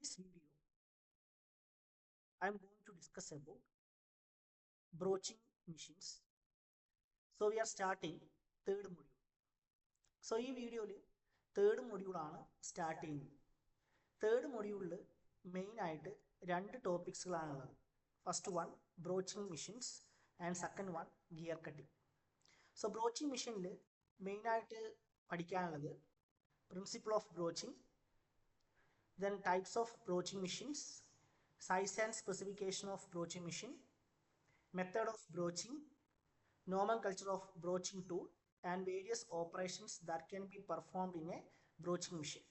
this video, I am going to discuss about broaching machines. So we are starting third module. So ഈ വീഡിയോയിൽ third മൊഡ്യൂളാണ് start ചെയ്യുന്നത്. Third മൊഡ്യൂളിൽ മെയിനായിട്ട് രണ്ട് ടോപ്പിക്സുകളാണുള്ളത്. First one broaching machines and second one gear cutting. So broaching മെഷീനിൽ മെയിനായിട്ട് പഠിക്കാനുള്ളത് principle of broaching, then types of broaching machines, size and specification of broaching machine, method of broaching, nomenclature of broaching tool, and various operations that can be performed in a broaching machine.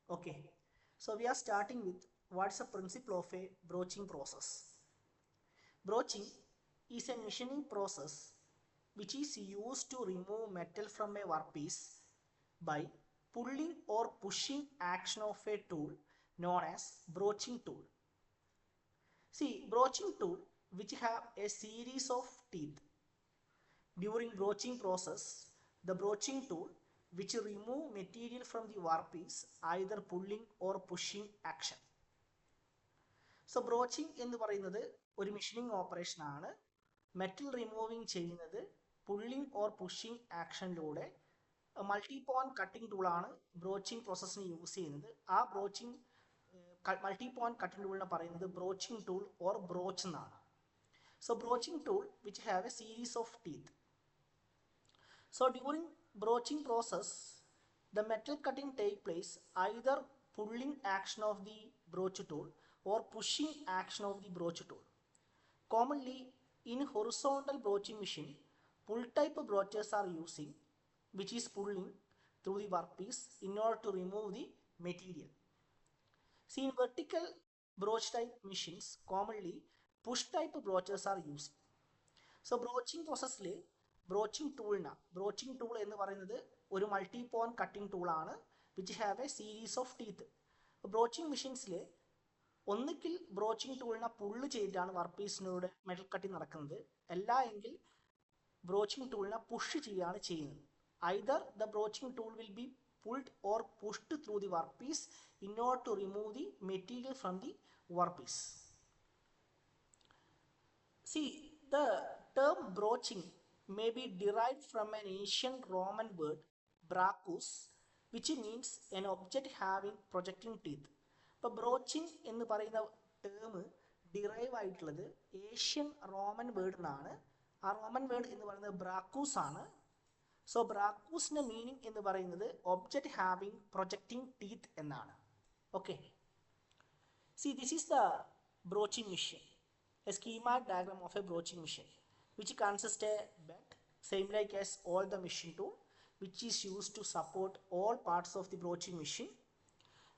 Okay, so we are starting with what's the principle of a broaching process. Broaching is a machining process which is used to remove metal from a workpiece by pulling or pushing action of a tool known as broaching tool. See, broaching tool which have a series of teeth. During broaching process, the broaching tool which remove material from the workpiece either pulling or pushing action. So broaching എന്ന് പറയുന്നത് ഒരു machining operation ആണ്. Metal removing ചെയ്യുന്നത് pulling or pushing ആക്ഷനിലൂടെ. Multi point cutting ടൂളാണ് broaching പ്രോസസ്സിന് use ചെയ്യുന്നത്. ആ ബ്രോച്ചിങ് മൾട്ടി പോയിന്റ് കട്ടിംഗ് ടൂളിനെ പറയുന്നത് ബ്രോച്ചിങ് ടൂൾ ഓർ ബ്രോച്ച് എന്നാണ്. So broaching tool which have a series of teeth. So during broaching process the metal cutting take place either pulling action of the broach tool or pushing action of the broach tool. Commonly in horizontal broaching machine, pull type broachers are using, which is pulling through the workpiece in order to remove the material. See, in vertical broach type machines, commonly push type broachers are used. So broaching process le broaching tool എന്ന് പറയുന്നത് ഒരു multi point cutting ടൂളാണ് which have a series of teeth. Broaching മെഷീൻസിൽ ഒന്നുകിൽ broaching ടൂളിനെ പുള്ള് ചെയ്തിട്ടാണ് work പീസിനോട് metal cutting നടക്കുന്നത്, അല്ല എങ്കിൽ ബ്രോച്ചിങ് ടൂളിനെ പുഷ് ചെയ്യുകയാണ് ചെയ്യുന്നത്. Either the broaching tool will be pulled or pushed through the work piece in order to remove the material from the work piece. See, the term broaching may be derived from an ancient Roman word brachus, which means an object having projecting teeth. ഇപ്പോൾ broaching എന്ന് പറയുന്ന term derive ആയിട്ടുള്ളത് Asian Roman word എന്നാണ്. ആ Roman word എന്ന് പറയുന്നത് ബ്രാക്കൂസ് ആണ്. So ബ്രാക്കൂസിന്റെ meaning എന്ന് പറയുന്നത് ഒബ്ജക്റ്റ് ഹാവിങ് പ്രൊജക്റ്റിംഗ് ടീത്ത് എന്നാണ്. Okay, see this is the broaching machine. A schematic diagram of a broaching machine which consists a bed same like as all the machine tool which is used to support all parts of the broaching machine,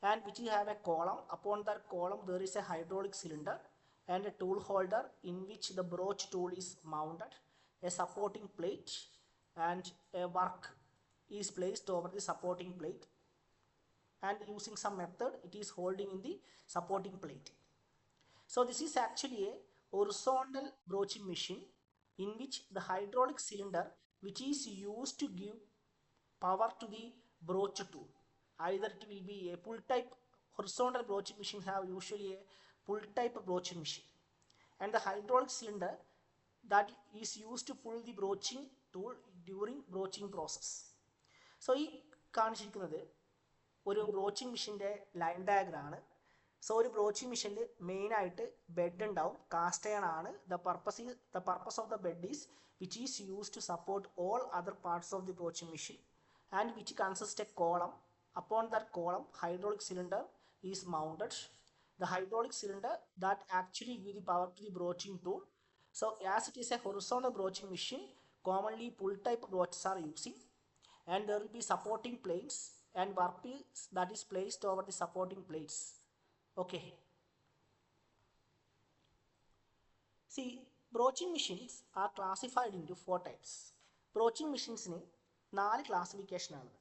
and which you have a column. Upon that column there is a hydraulic cylinder and a tool holder in which the broach tool is mounted, a supporting plate, and a work is placed over the supporting plate, and using some method it is holding in the supporting plate. So this is actually a horizontal broaching machine in which the hydraulic cylinder which is used to give power to the broach tool, either it will be a pull type. Horizontal broaching machine have usually a pull type broaching machine, and the hydraulic cylinder that is used to pull the broaching tool during broaching process. So ഈ കാണിച്ചിരിക്കുന്നത് ഒരു broaching മെഷീൻ്റെ line diagram ആണ്. So ഒരു broaching മെഷീനിൽ മെയിനായിട്ട് bed ഉണ്ടാവും, cast iron ആണ്. The purpose of the bed is which is use to support all other parts of the broaching machine, and which consist a column. Upon that column hydraulic cylinder is mounted. The hydraulic cylinder that actually give the power to the broaching tool. So as it is a horizontal broaching machine, commonly pull type broaches are using, and there will be supporting plates and workpiece that is placed over the supporting plates. Okay. See, broaching machines are classified into 4 types. Broaching machines ne 4 classification ആണ്.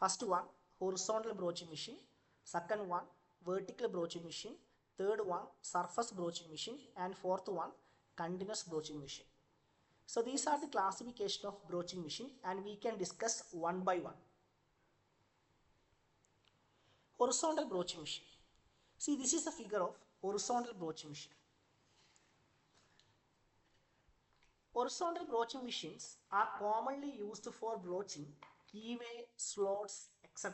First one horizontal broaching machine, second one vertical broaching machine, third one surface broaching machine, and fourth one continuous broaching machine. So these are the classification of broaching machine, and we can discuss one by one. Horizontal broaching machine. See, this is a figure of horizontal broaching machine. Horizontal broaching machines are commonly used for broaching, keyway, slots, etc.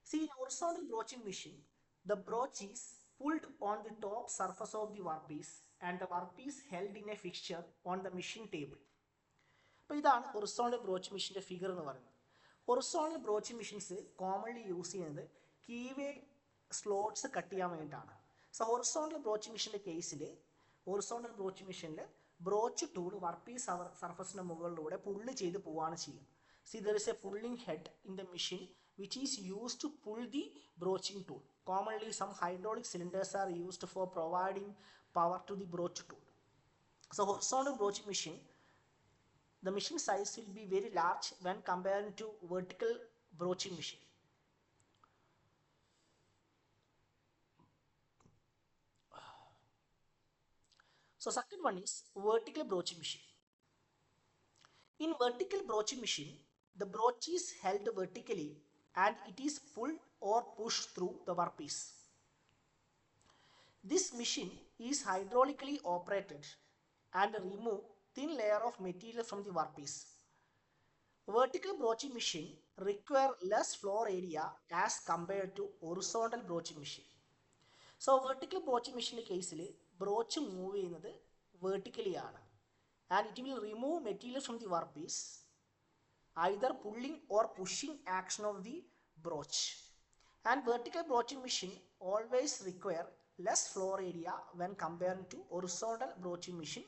See, in horizontal broaching machine, the broach is pulled on the top surface of the workpiece and the workpiece held in a fixture on the machine table. അപ്പോൾ ഇതാണ് horizontal Broach മെഷീൻ്റെ figure എന്ന് പറയുന്നത്. Horizontal Broach machines commonly use ചെയ്യുന്നത് keyway slots cut ചെയ്യാൻ വേണ്ടിയിട്ടാണ്. So horizontal Broach മെഷീൻ്റെ കേസിൽ ഹൊറിസോണ്ടൽ ബ്രോച്ച് മെഷീനിൽ ബ്രോച്ച് ടൂൾ വർക്ക് പീസ് സർഫസിൻ്റെ മുകളിലൂടെ പുള്ള് ചെയ്ത് പോവുകയാണ് ചെയ്യുക. See, there is a pulling head in the machine which is used to pull the broaching tool. Commonly, some hydraulic cylinders are used for providing power to the broach tool. So, horizontal broaching machine, the machine size will be very large when compared to vertical broaching machine. So, second one is vertical broaching machine. In vertical broaching machine, the broach is held vertically and it is pulled or pushed through the workpiece. This machine is hydraulically operated and remove thin layer of material from the workpiece. Vertical broaching machine require less floor area as compared to horizontal broaching machine. So vertical broaching machine case broach move ചെയ്യുന്നത് vertically ആണ് and it will remove material from the workpiece, either pulling or pushing action of the broach. And vertical broaching machine always require less floor area when compared to horizontal broaching machine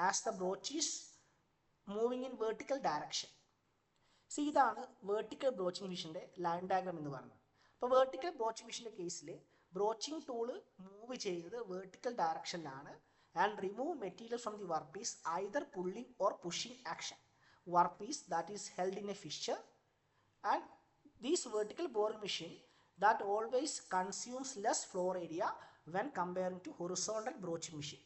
as the broach is moving in vertical direction. See, ഇതാണ് vertical broaching machine line diagram എന്ന് പറയുന്നത്. അപ്പോൾ vertical broaching machine കേസിൽ broaching tool move ചെയ്യുന്നത് vertical directionലാണ് and remove material from the workpiece, either pulling or pushing action. Workpiece that is held in a fixture, and this vertical boring machine that always consumes less floor area when comparing to horizontal broaching machine.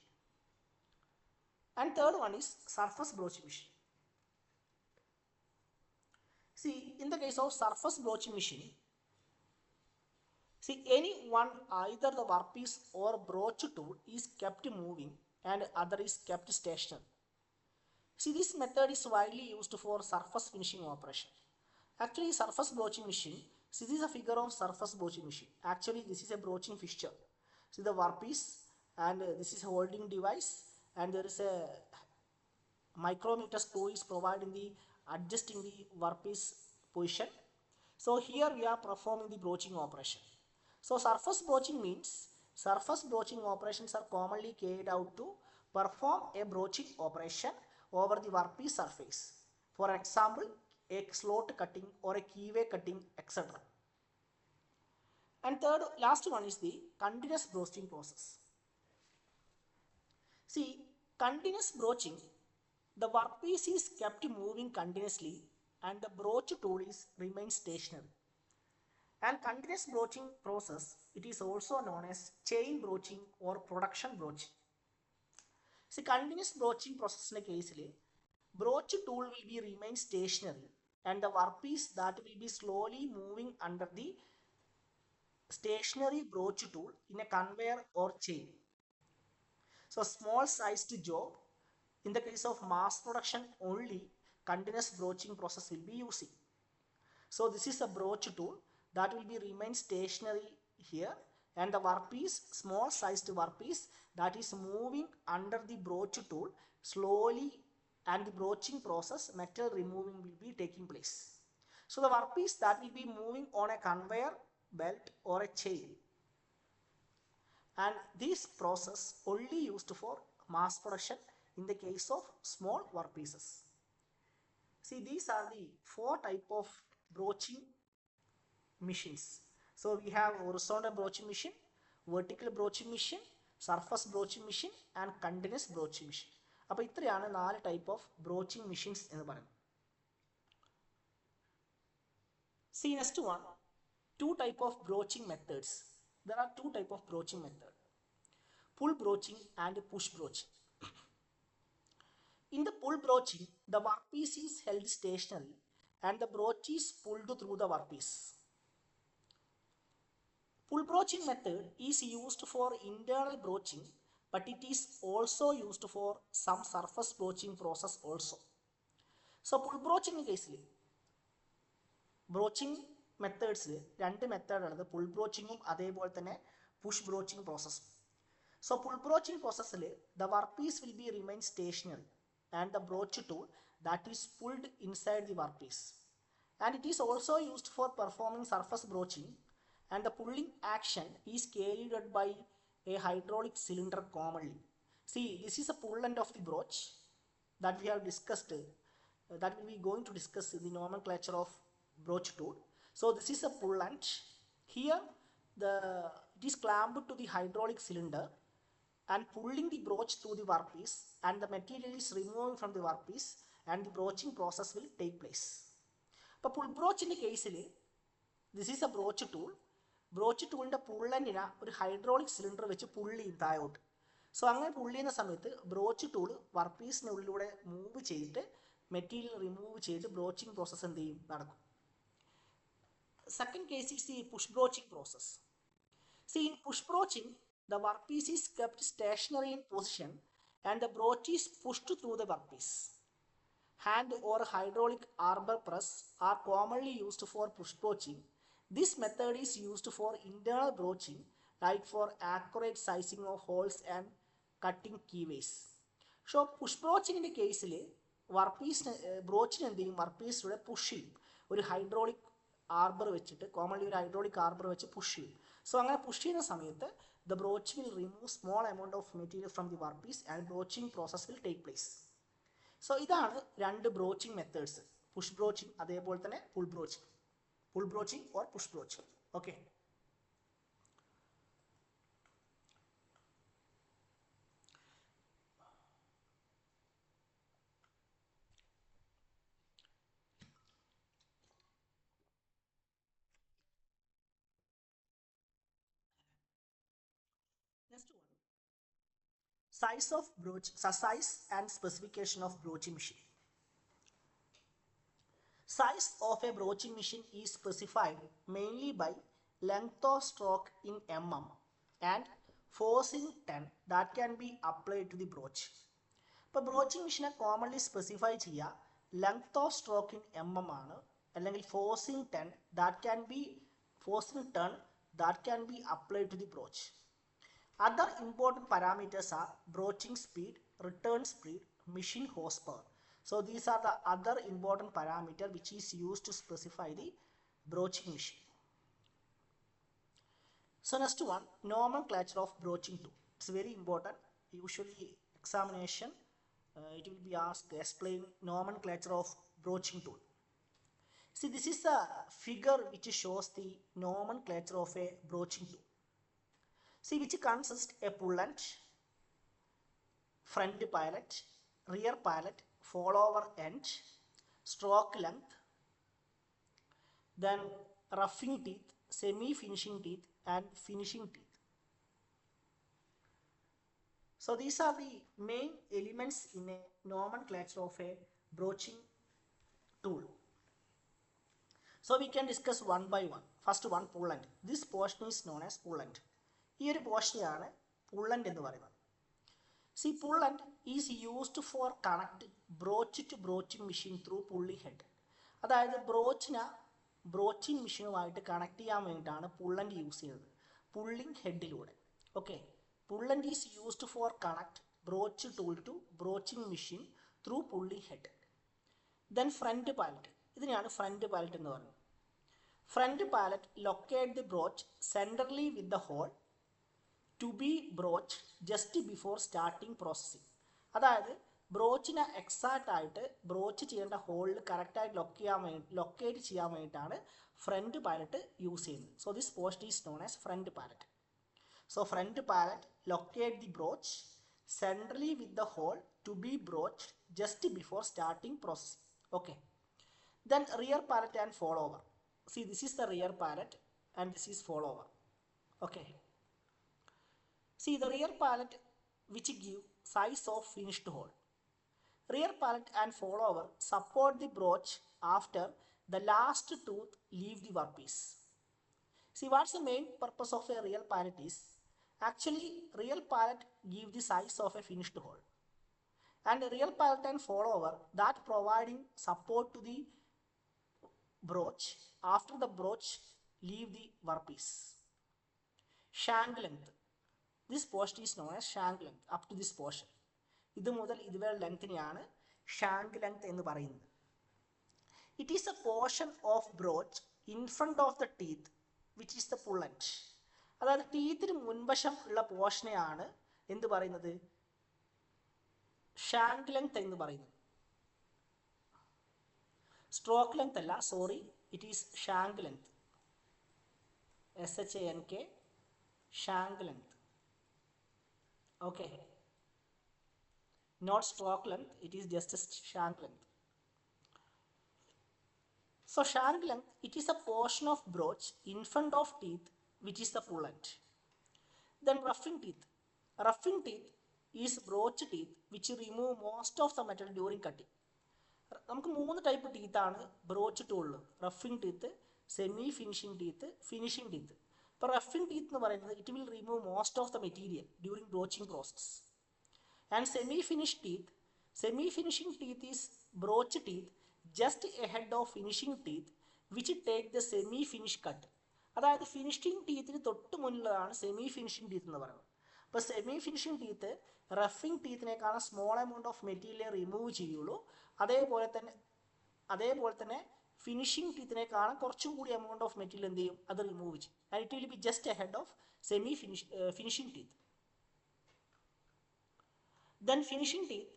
And third one is surface broaching machine. See, in the case of surface broaching machine, see, any one, either the workpiece or broach tool is kept moving and other is kept stationary. See, this method is widely used for surface finishing operation. Actually, surface broaching machine, see, this is a figure of surface broaching machine. Actually, this is a broaching fixture. See the workpiece, and this is a holding device, and there is a micrometer screw is providing the adjusting the workpiece position. So here we are performing the broaching operation. So surface broaching means surface broaching operations are commonly carried out to perform a broaching operation over the workpiece surface. For example, a slot cutting or a keyway cutting, etc. And third, last one is the continuous broaching process. See, continuous broaching, the workpiece is kept moving continuously and the broach tool is remains stationary. And continuous broaching process, it is also known as chain broaching or production broaching. See, continuous broaching process in case, broach tool will be remain stationary and the workpiece that will be slowly moving under the stationary broach tool in a conveyor or chain. So small sized job, in the case of mass production only, continuous broaching process will be using. So this is a broach tool that will be remain stationary here, and the workpiece, small sized workpiece that is moving under the broach tool slowly, and the broaching process, metal removing will be taking place. So the workpiece that will be moving on a conveyor belt or a chain, and this process only used for mass production in the case of small workpieces. See, these are the 4 type of broaching machines. So we have horizontal broaching machine, vertical broaching machine, surface broaching machine, and continuous broaching machine. അപ്പോൾ ഇത്രയാണ് 4 type of broaching machines എന്ന് പറയുന്നത്. See, next one, 2 type of broaching methods. There are 2 type of broaching method: pull broaching and push broaching. In the pull broaching, the workpiece is held stationary and the broach is pulled through the workpiece. Pull broaching method is used for internal broaching, but it is also used for some surface broaching process also. So pull broaching case broaching methods രണ്ട് മെത്തേഡാണ് pull ബ്രോച്ചിങ്ങും അതേപോലെ തന്നെ push broaching പ്രോസസ്സും. So pull broaching process the workpiece will be remain stationary and the broach tool that is pulled inside the workpiece, and it is also used for performing surface broaching, and the pulling action is carried out by a hydraulic cylinder commonly. See, this is a pull end of the broach that we have discussed, that we will be going to discuss in the nomenclature of broach tool. So this is a pull end. Here it is clamped to the hydraulic cylinder and pulling the broach through the workpiece, and the material is removed from the workpiece and the broaching process will take place. But pull broach in the case, this is a broach tool. Broach tool in the pull end in a hydraulic cylinder which pull in the out. So അങ്ങനെ പുള്ളി ചെയ്യുന്ന സമയത്ത് Broach tool വർക്ക്പീസിനുള്ളിലൂടെ move ചെയ്തിട്ട് material remove ചെയ്ത് broaching process എന്ത് ചെയ്യും നടക്കും. Second case is the push broaching process. See, in push broaching, the workpiece is kept stationary in position and the broach is pushed through the workpiece. Hand or hydraulic arbor press are commonly used for push broaching. This method is used for internal broaching, like for accurate sizing of holes and cutting keyways. So push broaching in the case, workpiece broaching എന്ത് ചെയ്യും, വർക്ക്പീസിലൂടെ push ചെയ്യും. ഒരു hydraulic arbor വെച്ചിട്ട് commonly ഒരു hydraulic arbor വെച്ച് push ചെയ്യും. So അങ്ങനെ push ചെയ്യുന്ന സമയത്ത് the broach will remove small amount of material from the workpiece and broaching process will take place. So ഇതാണ് രണ്ട് ബ്രോച്ചിങ് മെത്തേഡ്സ്, പുഷ് ബ്രോച്ചിങ് അതേപോലെ തന്നെ pull broaching or push broaching. Okay, next one, size and specification of broaching machine. Size of a broaching machine is specified mainly by length of stroke in mm and forcing 10 that can be applied to the broach. ഇപ്പോൾ broaching മെഷീനെ commonly specify ചെയ്യുക length of stroke in mm ആണ്, അല്ലെങ്കിൽ forcing ton that can be applied to the broach. Other important parameters are broaching speed, return speed, machine horsepower. So these are the other important parameter which is used to specify the broaching machine. So next one, nomenclature of broaching tool. It's very important. Usually examination it will be asked to explain nomenclature of broaching tool. See, this is a figure which shows the nomenclature of a broaching tool. See, which consists a pull end, front pilot, rear pilot, follower end, stroke length, then roughing teeth, semi-finishing teeth and finishing teeth. So these are the main elements in a nomenclature of a broaching tool. So we can discuss one by one. First one, pull end. This portion is known as pull end. ഈ ഒരു പോർഷനെയാണ് pull end എന്ന് പറയുന്നത്. See, pull end is used for connect broach to broaching machine through pulling head. അതായത് broaching മെഷീനുമായിട്ട് connect ചെയ്യാൻ വേണ്ടിയിട്ടാണ് pull end use ചെയ്യുന്നത്, pulling ഹെഡിലൂടെ. Okay, pull end is used for connect broach tool to broaching machine through pulling head. Then front pilot, ഇതിനെയാണ് front pilot എന്ന് പറയുന്നത്. Front palette locate the broach centrally with the hole to be broach just before starting processing. അതായത് ബ്രോച്ചിനെ exact ആയിട്ട് ബ്രോച്ച് ചെയ്യേണ്ട ഹോളിൽ കറക്റ്റായിട്ട് locate ചെയ്യാൻ വേണ്ടിയിട്ടാണ് ഫ്രണ്ട് പാലറ്റ് യൂസ് ചെയ്യുന്നത്. So this post is known as front pallet. So front palette locate the broach centrally with the hole to be broach just before starting processing. Okay, then rear pallet and follow over. See, this is the rear pallet and this is follower. Okay, see the rear pallet which give size of finished hole. Rear pallet and follower support the broach after the last tooth leave the workpiece. See, what's the main purpose of a real pallet is, actually real pallet give the size of a finished hole, and a real pallet and follower that providing support to the broach after the broach leave the workpiece. Shank length. This portion is known as shank length up to this portion. ഇത് മുതൽ ഇതുവരെ ലെങ്തിനെയാണ് shank length എന്ന് പറയുന്നത്. It is a portion of broach in front of the teeth which is the pull end. അതായത് ടീത്തിന് മുൻവശം ഉള്ള പോർഷനെയാണ് എന്ത് പറയുന്നത്, ഷാങ്ക് ലെങ്ത് എന്ന് പറയുന്നത്. സ്ട്രോക്ക് ലെങ്ത് അല്ല, sorry, it is shank length. SHANK, shank length. Okay, not stroke length, it is just a shank length. So shank length, it is a portion of broach in front of teeth which is the pull end. Then roughing teeth. Roughing teeth is broach teeth which remove most of the metal during cutting. നമുക്ക് 3 type ടീത്താണ് broach ടൂളിൽ: roughing teeth, semi finishing teeth, finishing teeth. ഇപ്പോൾ roughing teeth എന്ന് പറയുന്നത് it will remove most of the material during broaching process. And semi finish teeth, semi finishing teeth is broach teeth just ahead of finishing teeth which take the semi finish cut. അതായത് finishing ടീത്തിന് തൊട്ട് മുന്നിലാണ് semi finishing teeth എന്ന് പറയുന്നത്. അപ്പോൾ semi finishing teeth roughing ടീത്തിനേക്കാളും small amount of material remove ചെയ്യുള്ളൂ. അതേപോലെ തന്നെ ഫിനിഷിംഗ് ടീത്തിനേക്കാളും കുറച്ചും കൂടി എമൗണ്ട് ഓഫ് മെറ്റീരിയൽ എന്ത് ചെയ്യും, അത് റിമൂവ് ചെയ്യും. And it will be just ahead of semi finishing teeth. Then finishing teeth.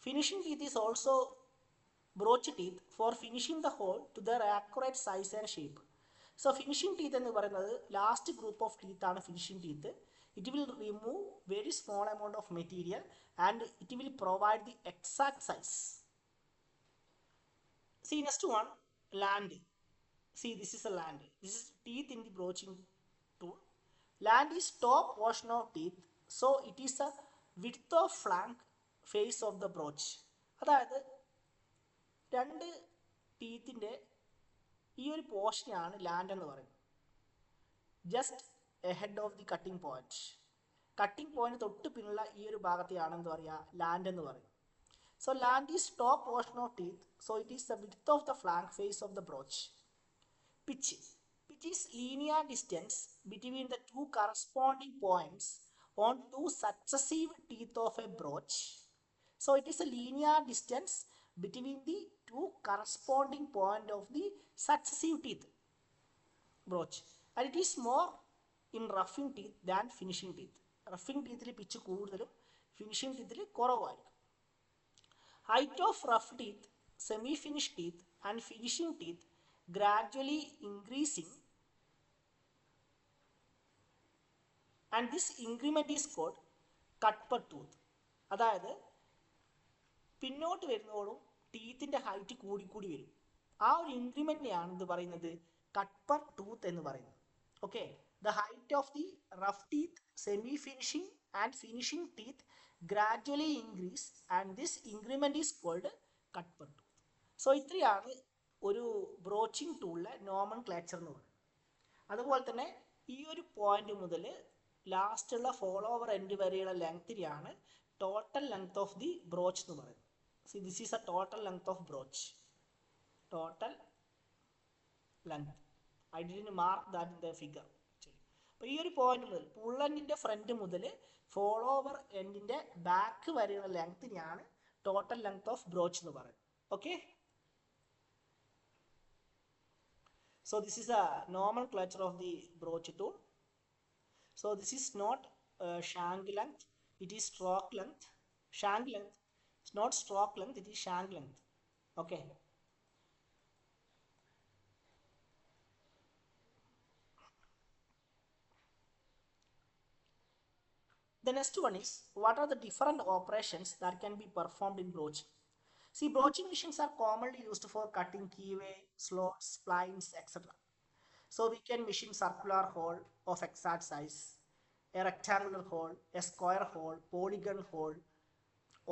Finishing teeth is also broach teeth for finishing the hole to their accurate size and shape. So finishing teeth എന്ന് പറയുന്നത് last group of teeth ആണ് finishing teeth. It will remove very small amount of material and it will provide the exact size. See next one, land. See, this is a land. This is teeth in the broaching tool. Land is top portion of teeth, so it is a width of flank face of the broach. അതായത് രണ്ട് ടീത്തിൻ്റെ ഈ ഒരു പോർഷനെയാണ് land എന്ന് പറയുന്നത്. Just ahead of the cutting point. Cutting point തൊട്ട് പിന്നുള്ള ഈ ഒരു ഭാഗത്തെയാണ് എന്ത് പറയുക, ലാൻഡ് എന്ന് പറയുന്നത്. So land is top portion of teeth, so it is the width of the flank face of the broach. Pitch. Pitch is linear distance between the two corresponding points on two successive teeth of a broach. So it is a linear distance between the two corresponding point of the successive teeth broach, and it is more in roughing teeth than finishing teeth. Roughing teethil pitch കൂടുതലും finishing teethil കുറവായിരിക്കും. Height of rough teeth, semi-finished teeth and finishing teeth gradually increasing, and this increment is called cut per tooth. അതായത് പിന്നോട്ട് വരുന്നതോടും ടീത്തിൻ്റെ height കൂടിക്കൂടി വരും. ആ ഒരു ഇൻക്രിമെൻറ്റിനെയാണ് ഇത് പറയുന്നത് കട്ട് പെർ ടൂത്ത് എന്ന് പറയുന്നത്. Okay, the height of the rough teeth, semi finishing and finishing teeth gradually increase and this increment is called cut per tooth. So ഇത്രയാണ് ഒരു ബ്രോച്ചിങ് ടൂളിലെ നോമൻക്ലേച്ചർ എന്ന് പറയുന്നത്. അതുപോലെ തന്നെ ഈ ഒരു പോയിന്റ് മുതൽ ലാസ്റ്റുള്ള ഫോളോ ഓവർ എൻഡ് വരെയുള്ള ലെങ്തിനെയാണ് total length of the broach എന്ന് പറയുന്നത്. See, this is a total length of broach. Total length. I didn't mark that in the figure. അപ്പോൾ ഈ ഒരു പോയിന്റ് മുതൽ പുൾ എൻഡിൻ്റെ ഫ്രണ്ട് മുതൽ ഫോളോ ഓവർ എൻഡിൻ്റെ ബാക്ക് വരെയുള്ള ലെങ്തിനെയാണ് ടോട്ടൽ ലെങ്ത് ഓഫ് ബ്രോച്ച് എന്ന് പറയുന്നത്. Okay, so this is a nomenclature of the broach tool. So this is not shank length, it is stroke length. Shank length is not stroke length, it is shank length. Okay, the next one is, what are the different operations that can be performed in broaching? See, broaching machines are commonly used for cutting keyway, slots, splines, etc. So we can machine circular hole of exact size, a rectangular hole, a square hole, polygon hole,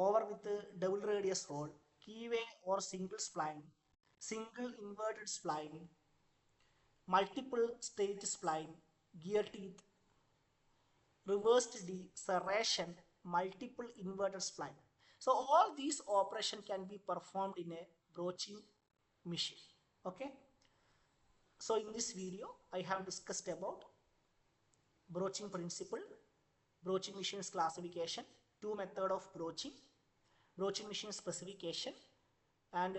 over with a double radius hole, keyway or single spline, single inverted spline, multiple stage spline, gear teeth, reversed D, serration, multiple inverted spline. So all these operations can be performed in a broaching machine. Okay. So in this video, I have discussed about broaching principle, broaching machines classification, two method of broaching, broaching machine specification, and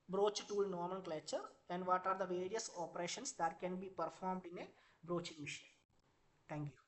broach tool nomenclature, and what are the various operations that can be performed in a broaching machine. Thank you.